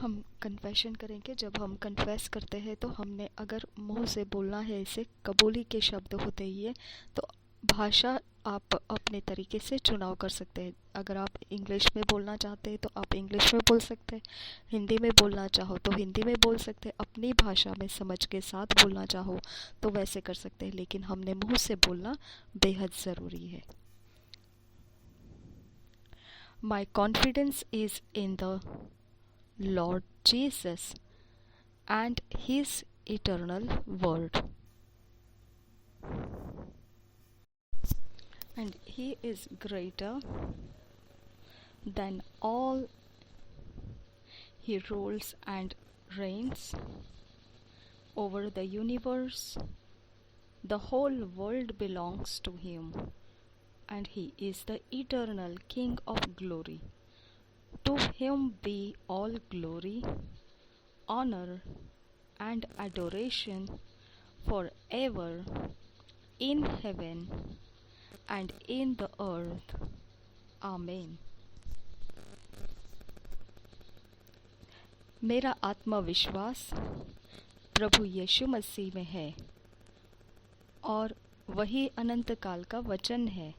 हम कन्फेशन करेंगे। जब हम कन्फेस करते हैं तो हमने अगर मुंह से बोलना है, इसे कबूली के शब्द होते ही है, तो भाषा आप अपने तरीके से चुनाव कर सकते हैं। अगर आप इंग्लिश में बोलना चाहते हैं तो आप इंग्लिश में बोल सकते हैं, हिंदी में बोलना चाहो तो हिंदी में बोल सकते हैं, अपनी भाषा में समझ के साथ बोलना चाहो तो वैसे कर सकते हैं, लेकिन हमने मुंह से बोलना बेहद ज़रूरी है। My confidence is in the Lord Jesus and His eternal word. And He is greater than all. He rules and reigns over the universe. The whole world belongs to Him, and He is the eternal King of glory. To Him be all glory, honor, and adoration forever, in heaven and in the earth. Amen. मेरा आत्मविश्वास प्रभु यीशु मसीह में है और वही अनंत काल का वचन है,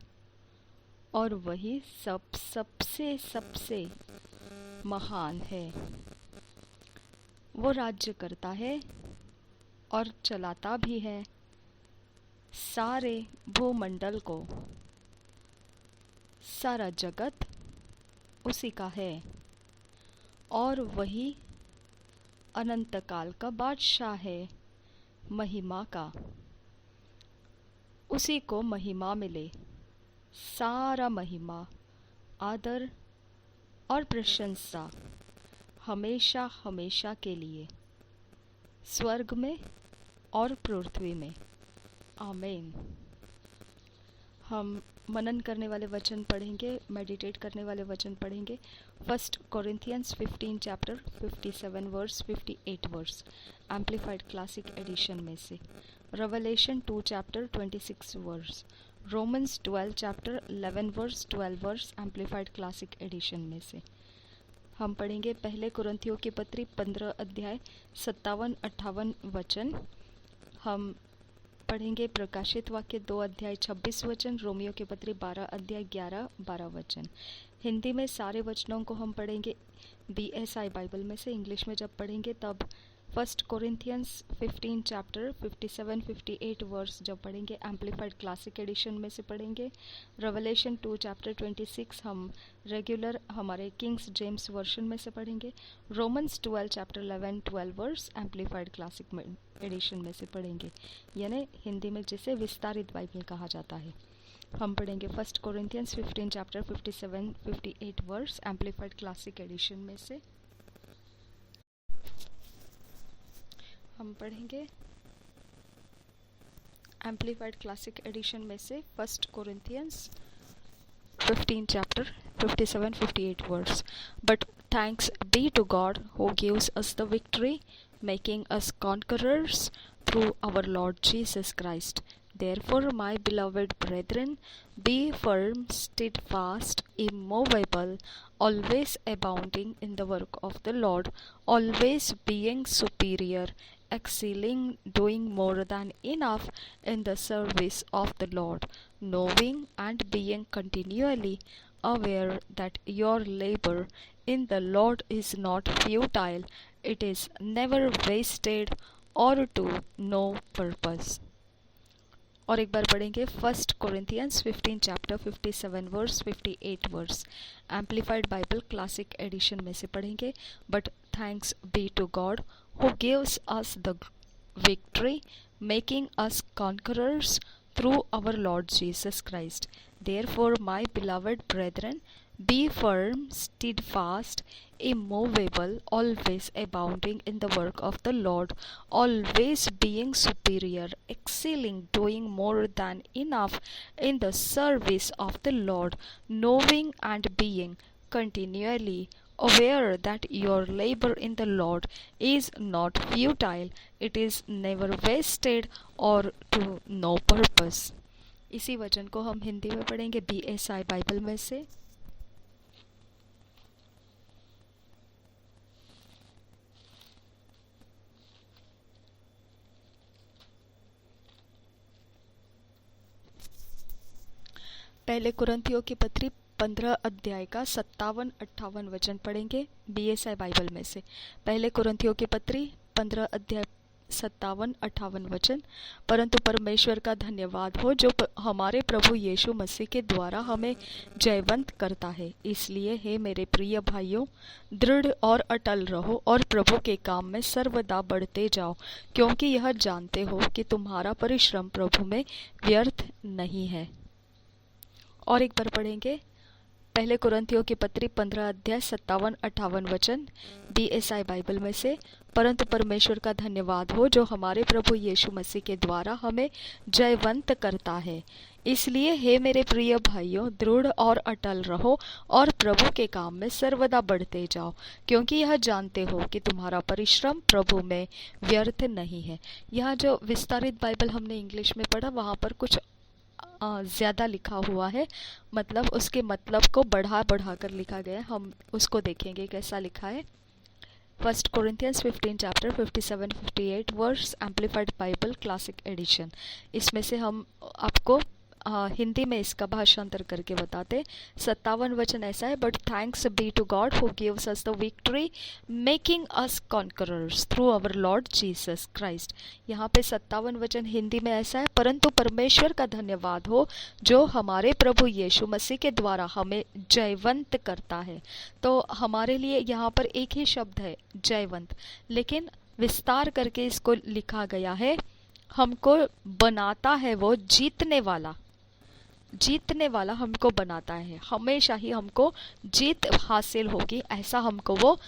और वही सबसे महान है। वो राज्य करता है और चलाता भी है सारे भूमंडल को। सारा जगत उसी का है और वही अनंत काल का बादशाह है, महिमा का। उसी को महिमा मिले, सारा महिमा, आदर और प्रशंसा हमेशा हमेशा के लिए, स्वर्ग में और पृथ्वी में। आमीन। हम मनन करने वाले वचन पढ़ेंगे, मेडिटेट करने वाले वचन पढ़ेंगे। 1 Corinthians 15 chapter 57 verse 58 verse amplified classic edition में से। Revelation 2 chapter 26 verse, Romans 12 chapter 11 verse 12 verse amplified classic edition में से। हम पढ़ेंगे पहले कुरिन्थियों की पत्री 15 अध्याय 57-58 वचन। हम पढ़ेंगे प्रकाशित वाक्य 2 अध्याय 26 वचन, रोमियो की पत्री 12 अध्याय 11-12 वचन। हिंदी में सारे वचनों को हम पढ़ेंगे BSI बाइबल में से। इंग्लिश में जब पढ़ेंगे तब 1 Corinthians 15 चैप्टर 57-58 वर्स जब पढ़ेंगे एम्प्लीफाइड क्लासिक एडिशन में से पढ़ेंगे। रेवलेशन 2 चैप्टर 26 हम रेगुलर हमारे किंग्स जेम्स वर्शन में से पढ़ेंगे। Romans 12 chapter 11-12 verse amplified classic edition में से पढ़ेंगे, यानी हिंदी में जिसे विस्तारित बाइबल कहा जाता है। हम पढ़ेंगे 1 Corinthians 15 chapter 57-58 verse amplified classic edition में से। हम पढ़ेंगे एम्प्लीफाइड क्लासिक एडिशन में से 1 Corinthians 15 chapter 57-58 verse. But thanks be to God who gives us the victory, making us conquerors through our Lord Jesus Christ. Therefore, my beloved brethren, be firm, steadfast, immovable, always abounding in the work of the Lord, always being superior, excelling, doing more than enough in the service of the Lord, knowing and being continually aware that your labor in the Lord is not futile, it is never wasted or to no purpose. और एक बार पढ़ेंगे 1 Corinthians 15 chapter 57 verse 58 verse amplified Bible classic edition में से पढ़ेंगे। But thanks be to God who gives us the victory, making us conquerors through our Lord Jesus Christ. Therefore, my beloved brethren, be firm, steadfast, immovable, always abounding in the work of the Lord, always being superior, excelling, doing more than enough in the service of the Lord, knowing and being continually aware that your labor in the Lord is not futile, it is never wasted or to no purpose. इसी वचन को हम हिंदी में पढ़ेंगे BSI Bible में से। पहले कुरिन्थियों की पत्री 15 अध्याय का 57-58 वचन पढ़ेंगे बीएसआई बाइबल में से। पहले कुरिन्थियों की पत्री 15 अध्याय 57-58 वचन। परंतु परमेश्वर का धन्यवाद हो जो हमारे प्रभु यीशु मसीह के द्वारा हमें जयवंत करता है। इसलिए हे मेरे प्रिय भाइयों, दृढ़ और अटल रहो और प्रभु के काम में सर्वदा बढ़ते जाओ, क्योंकि यह जानते हो कि तुम्हारा परिश्रम प्रभु में व्यर्थ नहीं है। और एक बार पढ़ेंगे पहले कुरिन्थियों की पत्री 15 अध्याय 57-58 वचन बीएसआई बाइबल में से। परंतु परमेश्वर का धन्यवाद हो जो हमारे प्रभु यीशु मसीह के द्वारा हमें जयवंत करता है। इसलिए हे मेरे प्रिय भाइयों, दृढ़ और अटल रहो और प्रभु के काम में सर्वदा बढ़ते जाओ, क्योंकि यह जानते हो कि तुम्हारा परिश्रम प्रभु में व्यर्थ नहीं है। यहाँ जो विस्तारित बाइबल हमने इंग्लिश में पढ़ा वहाँ पर कुछ ज़्यादा लिखा हुआ है, मतलब उसके मतलब को बढ़ा कर लिखा गया है। हम उसको देखेंगे कैसा लिखा है। 1 Corinthians 15 chapter 57-58 verse amplified Bible classic edition. इसमें से हम आपको हिंदी में इसका भाषांतर करके बताते। 57 वचन ऐसा है, but thanks be to God who gives us the victory making us conquerors through our Lord Jesus Christ. यहाँ पे 57 वचन हिंदी में ऐसा है, परंतु परमेश्वर का धन्यवाद हो जो हमारे प्रभु यीशु मसीह के द्वारा हमें जयवंत करता है। तो हमारे लिए यहाँ पर एक ही शब्द है जयवंत, लेकिन विस्तार करके इसको लिखा गया है, हमको बनाता है वो जीतने वाला हमको बनाता है। हमेशा ही हमको जीत हासिल होगी ऐसा हमको वो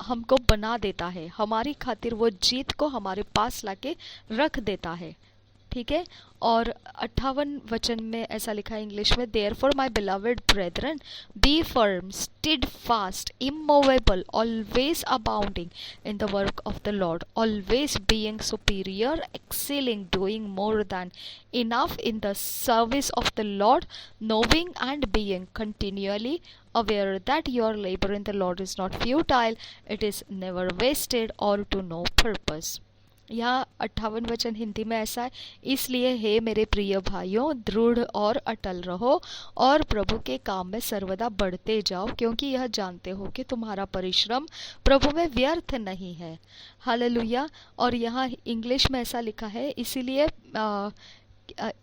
हमको बना देता है। हमारी खातिर वो जीत को हमारे पास लाके रख देता है। ठीक है। और 58 वचन में ऐसा लिखा है इंग्लिश में, therefore my beloved brethren be firm steadfast immovable always abounding in the work of the Lord, always being superior, excelling, doing more than enough in the service of the Lord, knowing and being continually aware that your labor in the Lord is not futile, it is never wasted or to no purpose। यहाँ 58 वचन हिंदी में ऐसा है, इसलिए हे मेरे प्रिय भाइयों, दृढ़ और अटल रहो और प्रभु के काम में सर्वदा बढ़ते जाओ, क्योंकि यह जानते हो कि तुम्हारा परिश्रम प्रभु में व्यर्थ नहीं है। हालेलुया। और यहाँ इंग्लिश में ऐसा लिखा है, इसीलिए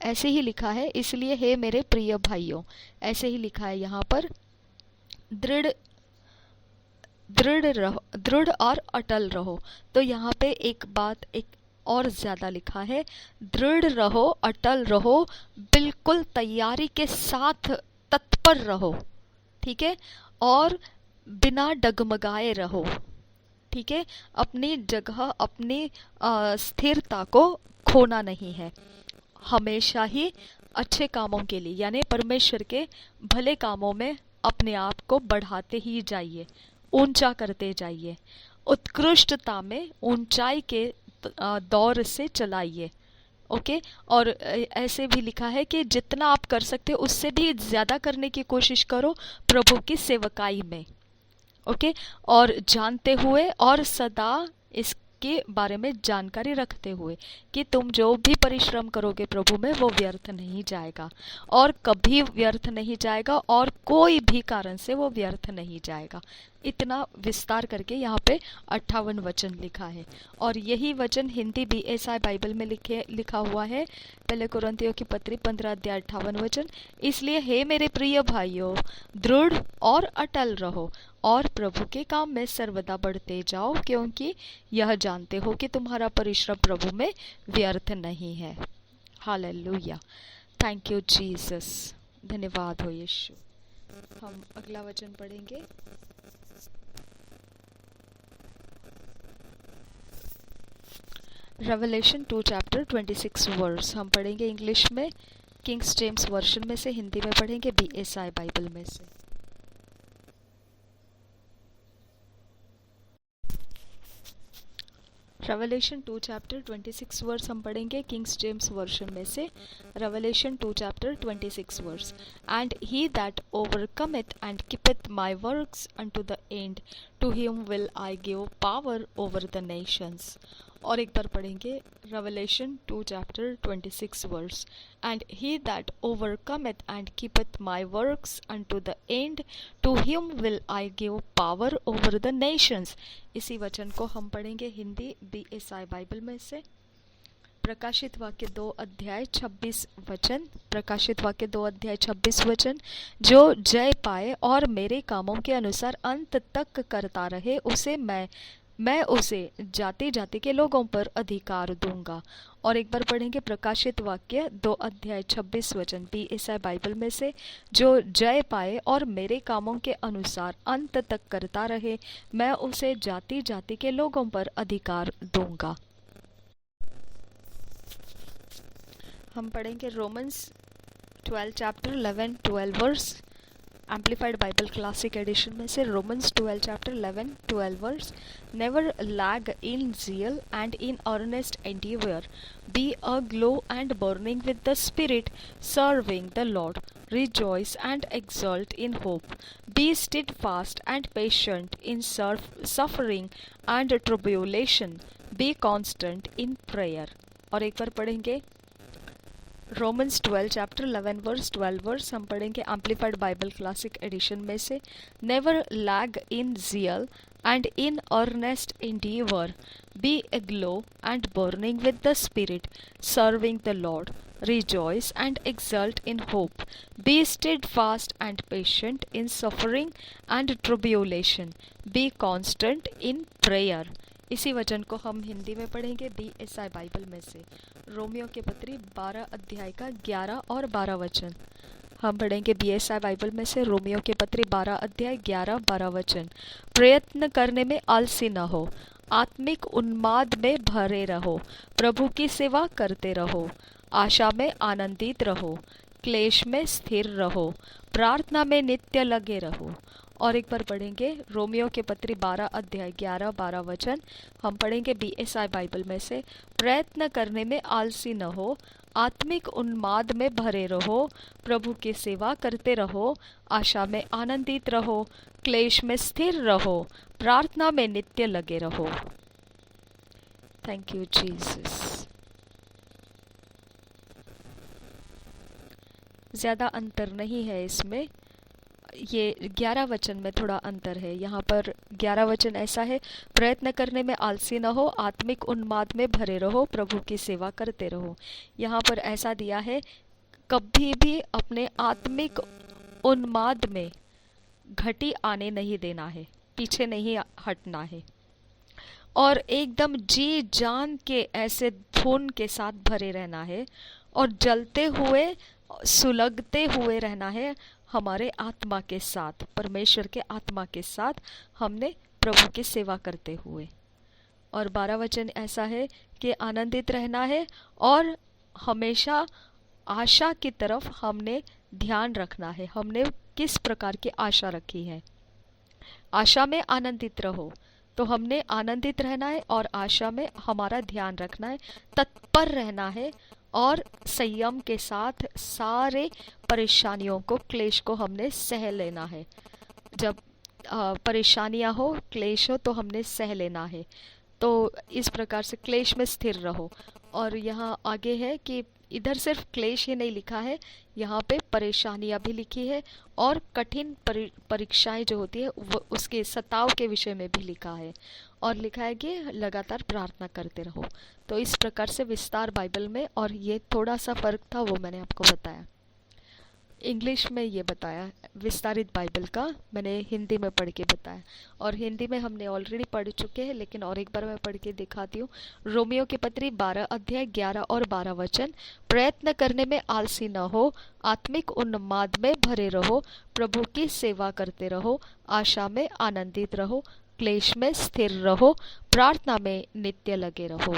ऐसे ही लिखा है, इसलिए हे मेरे प्रिय भाइयों, ऐसे ही लिखा है यहाँ पर, दृढ़ और अटल रहो। तो यहाँ पे एक बात एक और ज्यादा लिखा है, दृढ़ रहो, अटल रहो, बिल्कुल तैयारी के साथ तत्पर रहो। ठीक है। और बिना डगमगाए रहो। ठीक है। अपनी जगह, अपनी स्थिरता को खोना नहीं है। हमेशा ही अच्छे कामों के लिए यानी परमेश्वर के भले कामों में अपने आप को बढ़ाते ही जाइए, ऊंचा करते जाइए, उत्कृष्टता में ऊंचाई के दौर से चलाइए। ओके। और ऐसे भी लिखा है कि जितना आप कर सकते हो उससे भी ज्यादा करने की कोशिश करो प्रभु की सेवकाई में। ओके। और जानते हुए और सदा इसके बारे में जानकारी रखते हुए कि तुम जो भी परिश्रम करोगे प्रभु में वो व्यर्थ नहीं जाएगा, और कभी व्यर्थ नहीं जाएगा, और कोई भी कारण से वो व्यर्थ नहीं जाएगा। इतना विस्तार करके यहाँ पे 58 वचन लिखा है। और यही वचन हिंदी बीएसआई बाइबल में लिखा हुआ है, पहले कुरिन्थियों की पत्री 15 अध्याय 58 वचन। इसलिए हे मेरे प्रिय भाइयों, दृढ़ और अटल रहो और प्रभु के काम में सर्वदा बढ़ते जाओ, क्योंकि यह जानते हो कि तुम्हारा परिश्रम प्रभु में व्यर्थ नहीं है। हालेलुया। Thank you Jesus. धन्यवाद हो यीशु। हम अगला वचन पढ़ेंगे। Revelation 2 chapter 26 verse. हम पढ़ेंगे इंग्लिश में, किंग्स जेम्स वर्शन में से, हिंदी में पढ़ेंगे बीएसआई बाइबल में से। रेवलेशन 2 चैप्टर 26 वर्स हम पढ़ेंगे किंग्स जेम्स वर्शन में से। Revelation 2 chapter 26 verse. And he that overcometh and keepeth my works unto the end, to him will I give power over the nations, और एक बार पढ़ेंगे Revelation 2 chapter 26 verse. And he that overcometh and keepeth my works unto the end, to him will I give power over the nations। इसी वचन को हम पढ़ेंगे Hindi BSI Bible में से। प्रकाशित वाक्य 2 अध्याय 26 वचन। प्रकाशित वाक्य 2 अध्याय 26 वचन। जो जय पाए और मेरे कामों के अनुसार अंत तक करता रहे, उसे मैं उसे जाति जाति के लोगों पर अधिकार दूंगा। और एक बार पढ़ेंगे प्रकाशित वाक्य 2 अध्याय 26 वचन BSI बाइबल में से। जो जय पाए और मेरे कामों के अनुसार अंत तक करता रहे, मैं उसे जाति जाति के लोगों पर अधिकार दूंगा। हम पढ़ेंगे Romans 12 chapter 11-12 verse. Amplified Bible classic edition में से Romans 12 chapter 11-12 verse. Never lag in zeal and in earnest endeavor, be aglow and burning with the Spirit, serving the Lord. Rejoice and exult in hope. Be steadfast and patient in suffering and tribulation. Be constant in prayer। और एक बार पढ़ेंगे Romans 12 chapter 11 verse 12 verse. हम पढ़ेंगे amplified Bible classic edition में से। Never lag in zeal and in earnest endeavor, be aglow and burning with the Spirit, serving the Lord. Rejoice and exult in hope. Be steadfast and patient in suffering and tribulation. Be constant in prayer। इसी वचन को हम हिंदी में पढ़ेंगे BSI Bible में से। Romeo के पत्री 12 अध्याय का 11 और 12 वचन। हम पढ़ेंगे BSI बाइबल में से रोमियो के पत्री 12 अध्याय 11-12 वचन। प्रयत्न करने में आलसी न हो, आत्मिक उन्माद में भरे रहो, प्रभु की सेवा करते रहो, आशा में आनंदित रहो, क्लेश में स्थिर रहो, प्रार्थना में नित्य लगे रहो। और एक बार पढ़ेंगे रोमियो के पत्री 12 अध्याय 11-12 वचन। हम पढ़ेंगे BSI बाइबल में से। प्रयत्न करने में आलसी न हो, आत्मिक उन्माद में भरे रहो, प्रभु की सेवा करते रहो, आशा में आनंदित रहो, क्लेश में स्थिर रहो, प्रार्थना में नित्य लगे रहो। Thank you Jesus. ज़्यादा अंतर नहीं है इसमें, ये 11 वचन में थोड़ा अंतर है। यहाँ पर 11 वचन ऐसा है, प्रयत्न करने में आलसी न हो, आत्मिक उन्माद में भरे रहो, प्रभु की सेवा करते रहो। यहाँ पर ऐसा दिया है, कभी भी अपने आत्मिक उन्माद में घटी आने नहीं देना है, पीछे नहीं हटना है, और एकदम जी जान के ऐसे धुन के साथ भरे रहना है और जलते हुए सुलगते हुए रहना है हमारे आत्मा के साथ, परमेश्वर के आत्मा के साथ हमने प्रभु की सेवा करते हुए। और 12 वचन ऐसा है कि आनंदित रहना है और हमेशा आशा की तरफ हमने ध्यान रखना है। हमने किस प्रकार की आशा रखी है? आशा में आनंदित रहो, तो हमने आनंदित रहना है और आशा में हमारा ध्यान रखना है, तत्पर रहना है और संयम के साथ सारे परेशानियों को, क्लेश को हमने सह लेना है। जब परेशानियां हो, क्लेश हो, तो हमने सह लेना है। तो इस प्रकार से क्लेश में स्थिर रहो। और यहाँ आगे है कि इधर सिर्फ क्लेश ही नहीं लिखा है, यहाँ पे परेशानियां भी लिखी है और कठिन परीक्षाएं जो होती है वो उसके सताव के विषय में भी लिखा है, और लिखा है कि लगातार प्रार्थना करते रहो। तो इस प्रकार से विस्तार बाइबल में, और ये थोड़ा सा फर्क था वो मैंने आपको बताया। इंग्लिश में ये बताया, विस्तारित बाइबल का मैंने हिंदी में पढ़ के बताया, और हिंदी में हमने ऑलरेडी पढ़ चुके हैं, लेकिन और एक बार मैं पढ़ के दिखाती हूँ। रोमियो की पत्री 12 अध्याय 11 और 12 वचन। प्रयत्न करने में आलसी न हो, आत्मिक उन्माद में भरे रहो, प्रभु की सेवा करते रहो, आशा में आनंदित रहो, क्लेश में स्थिर रहो, प्रार्थना में नित्य लगे रहो।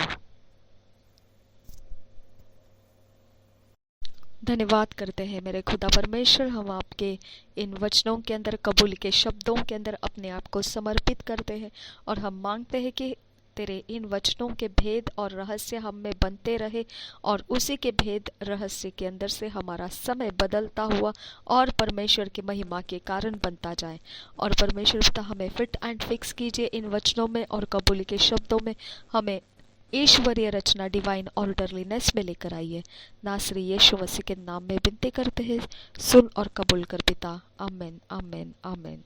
धन्यवाद करते हैं मेरे खुदा परमेश्वर, हम आपके इन वचनों के अंदर, कबूल के शब्दों के अंदर अपने आप को समर्पित करते हैं, और हम मांगते हैं कि तेरे इन वचनों के भेद और रहस्य हम में बनते रहे, और उसी के भेद रहस्य के अंदर से हमारा समय बदलता हुआ और परमेश्वर की महिमा के कारण बनता जाए। और परमेश्वर पिता, हमें फिट एंड फिक्स कीजिए इन वचनों में और कबूल के शब्दों में, हमें ईश्वरीय रचना डिवाइन ऑर्डरलीनेस में लेकर आइए। नासरी यीशु मसीह के नाम में विनती करते हैं, सुन और कबूल कर पिता। आमेन, आमेन, आमेन।